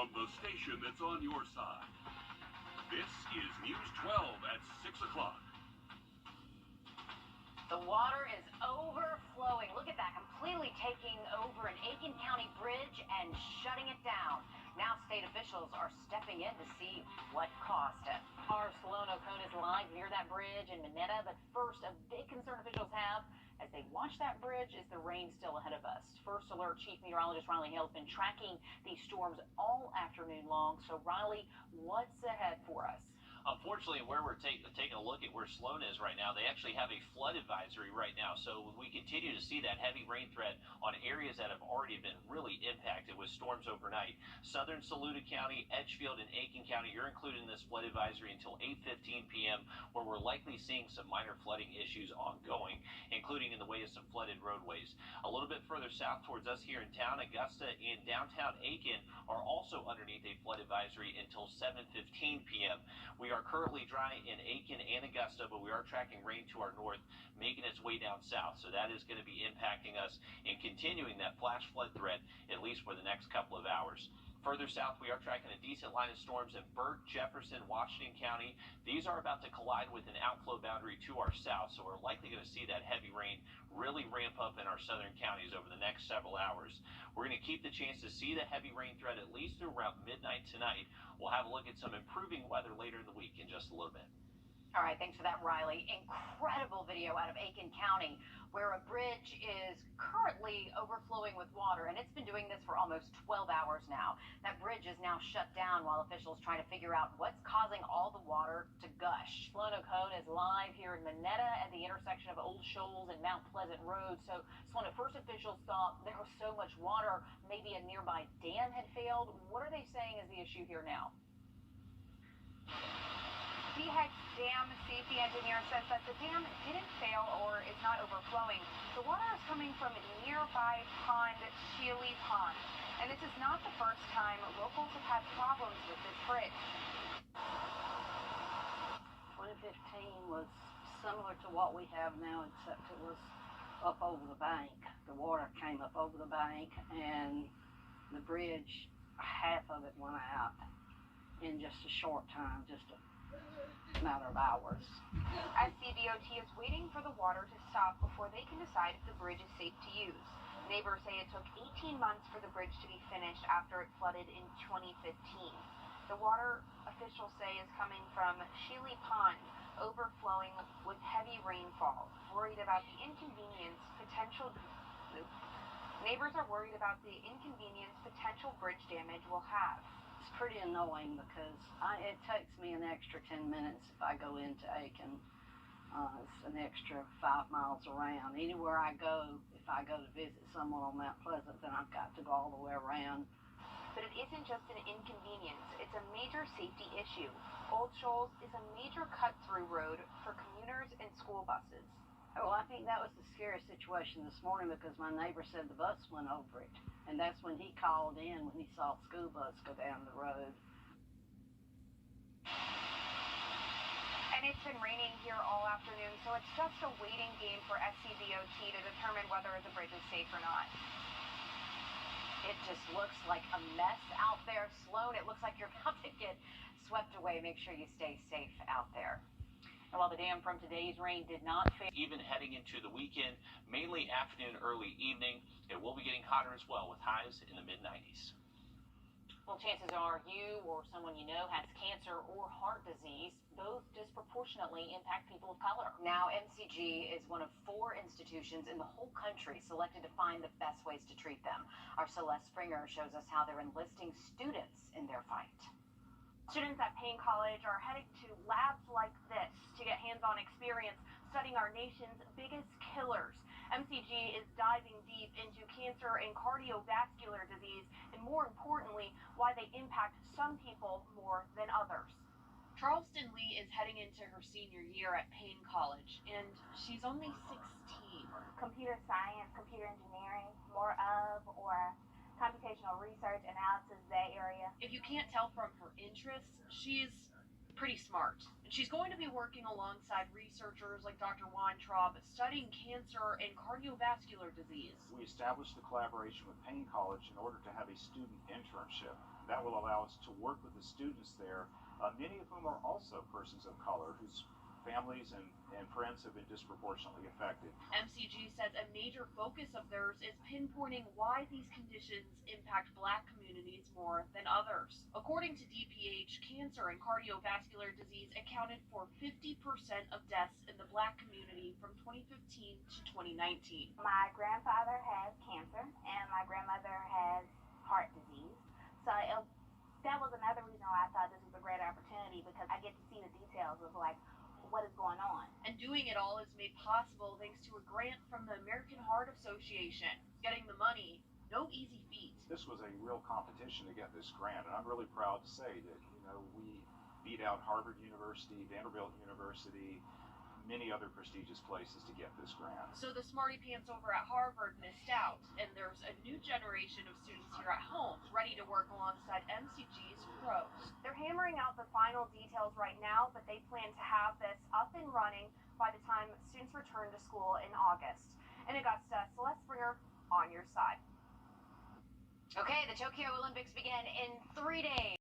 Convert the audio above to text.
from the station that's on your side. This is News 12 at 6 o'clock. The water is overflowing. Look at that, completely taking over an Aiken County bridge and shutting it down. Now state officials are stepping in to see what caused it. Our Solano cone is live near that bridge in Minetta, but first, a big concern officials have as they watch that bridge is the rain still ahead of us. First Alert Chief Meteorologist Riley Hale has been tracking these storms all afternoon long. So Riley, what's ahead for us? Unfortunately, where we're taking a look at where Sloan is right now, they actually have a flood advisory right now. So we continue to see that heavy rain threat on areas that have already been really impacted with storms overnight. Southern Saluda County, Edgefield, and Aiken County, you're included in this flood advisory until 8:15 p.m., where we're likely seeing some minor flooding issues ongoing, including in the way of some flooded roadways. A little bit further south towards us here in town, Augusta and downtown Aiken are also underneath a flood advisory until 7:15 p.m. We are currently dry in Aiken and Augusta, but we are tracking rain to our north, making its way down south. So that is going to be impacting us and continuing that flash flood threat at least for the next couple of hours. Further south, we are tracking a decent line of storms in Burke, Jefferson, Washington County. These are about to collide with an outflow boundary to our south, so we're likely going to see that heavy rain really ramp up in our southern counties over the next several hours. We're going to keep the chance to see the heavy rain threat at least through around midnight tonight. We'll have a look at some improving weather later in the week in just a little bit. All right, thanks for that, Riley. Incredible video out of Aiken County, where a bridge is currently overflowing with water, and it's been doing this for almost 12 hours now. That bridge is now shut down while officials try to figure out what's causing all the water to gush. Solano Cone is live here in Minetta at the intersection of Old Shoals and Mount Pleasant Road. So, Solano, first officials thought there was so much water, maybe a nearby dam had failed. What are they saying is the issue here now? DHEC dam safety engineer says that the dam didn't fail or is not overflowing. The water is coming from a nearby pond, Shealy Pond. And this is not the first time locals have had problems with this bridge. 2015 was similar to what we have now, except it was up over the bank. The water came up over the bank, and the bridge, half of it went out in just a short time, just a matter of hours. SCDOT is waiting for the water to stop before they can decide if the bridge is safe to use. Neighbors say it took 18 months for the bridge to be finished after it flooded in 2015. The water, officials say, is coming from Shealy Pond, overflowing with heavy rainfall. Neighbors are worried about the inconvenience potential bridge damage will have. It's pretty annoying because it takes me an extra 10 minutes if I go into Aiken. It's an extra 5 miles around. Anywhere I go, if I go to visit someone on Mount Pleasant, then I've got to go all the way around. But it isn't just an inconvenience, it's a major safety issue. Old Shoals is a major cut-through road for commuters and school buses. Well, I think that was the scary situation this morning because my neighbor said the bus went over it. And that's when he called in when he saw a school bus go down the road. And it's been raining here all afternoon, so it's just a waiting game for SCDOT to determine whether the bridge is safe or not. It just looks like a mess out there. Sloan, it looks like you're about to get swept away. Make sure you stay safe out there. And while the dam from today's rain did not fail, even heading into the weekend, mainly afternoon, early evening, it will be getting hotter as well with highs in the mid-90s. Well, chances are you or someone you know has cancer or heart disease. Both disproportionately impact people of color. Now, MCG is one of 4 institutions in the whole country selected to find the best ways to treat them. Our Celeste Springer shows us how they're enlisting students in their fight. Students at Payne College are heading to labs like this to get hands-on experience studying our nation's biggest killers. MCG is diving deep into cancer and cardiovascular disease, and more importantly, why they impact some people more than others. Charleston Lee is heading into her senior year at Payne College, and she's only 16. Computer science, computer engineering, more of, or computational research, analysis, that area. If you can't tell from her interests, she's pretty smart. And she's going to be working alongside researchers like Dr. Weintraub studying cancer and cardiovascular disease. We established the collaboration with Payne College in order to have a student internship. That will allow us to work with the students there, many of whom are also persons of color whose families and friends have been disproportionately affected. MCG says a major focus of theirs is pinpointing why these conditions impact Black communities more than others. According to DPH, cancer and cardiovascular disease accounted for 50% of deaths in the Black community from 2015 to 2019. My grandfather has cancer and my grandmother has heart disease. So that was another reason why I thought this was a great opportunity, because I get to see the details of like what is going on. And doing it all is made possible thanks to a grant from the American Heart Association. Getting the money, no easy feat. This was a real competition to get this grant, and I'm really proud to say that, we beat out Harvard University, Vanderbilt University, many other prestigious places to get this grant. So the smarty pants over at Harvard missed out, and there's a new generation of students here at home ready to work alongside MCG's pros. They're hammering out the final details right now, but they plan to have this up and running by the time students return to school in August. In Augusta, Celeste Springer on your side. Okay, the Tokyo Olympics begin in 3 days.